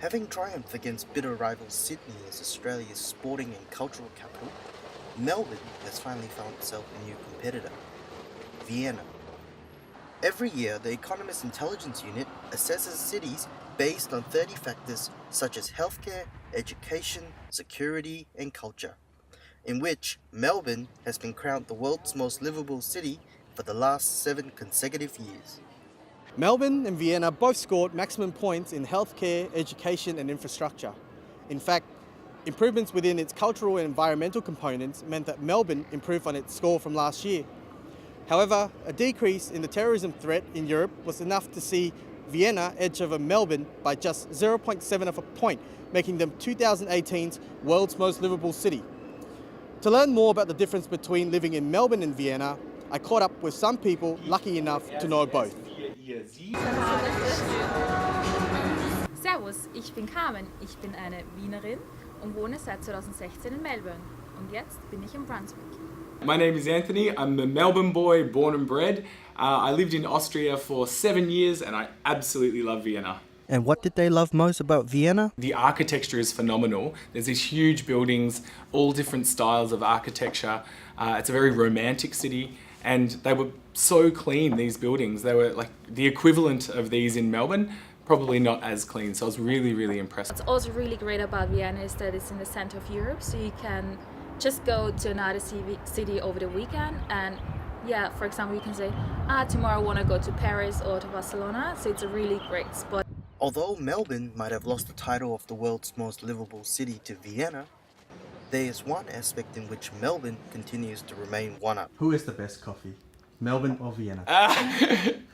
Having triumphed against bitter rival Sydney as Australia's sporting and cultural capital, Melbourne has finally found itself a new competitor, Vienna. Every year, the Economist Intelligence Unit assesses cities based on 30 factors such as healthcare, education, security, and culture, in which Melbourne has been crowned the world's most livable city for the last 7 consecutive years. Melbourne and Vienna both scored maximum points in healthcare, education and infrastructure. In fact, improvements within its cultural and environmental components meant that Melbourne improved on its score from last year. However, a decrease in the terrorism threat in Europe was enough to see Vienna edge over Melbourne by just 0.7 of a point, making them 2018's world's most livable city. To learn more about the difference between living in Melbourne and Vienna, I caught up with some people lucky enough to know both. Servus, ich bin Carmen, ich bin eine Wienerin und wohne seit 2016 in Melbourne. Und jetzt bin ich in Brunswick. My name is Anthony, I'm a Melbourne boy, born and bred. I lived in Austria for 7 years and I absolutely love Vienna. And what did they love most about Vienna? The architecture is phenomenal. There's these huge buildings, all different styles of architecture. It's a very romantic city and they were so clean, these buildings. They were like the equivalent of these in Melbourne, probably not as clean. So I was really impressed. What's also really great about Vienna is that it's in the center of Europe, so you can just go to another city over the weekend and yeah, for example, you can say, tomorrow I want to go to Paris or to Barcelona, so it's a really great spot. Although Melbourne might have lost the title of the world's most livable city to Vienna, there is one aspect in which Melbourne continues to remain one-up. Who is the best coffee, Melbourne or Vienna?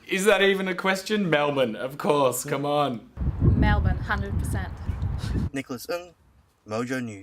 Is that even a question? Melbourne, of course, come on. Melbourne, 100%. Nicholas Ng, Mojo News.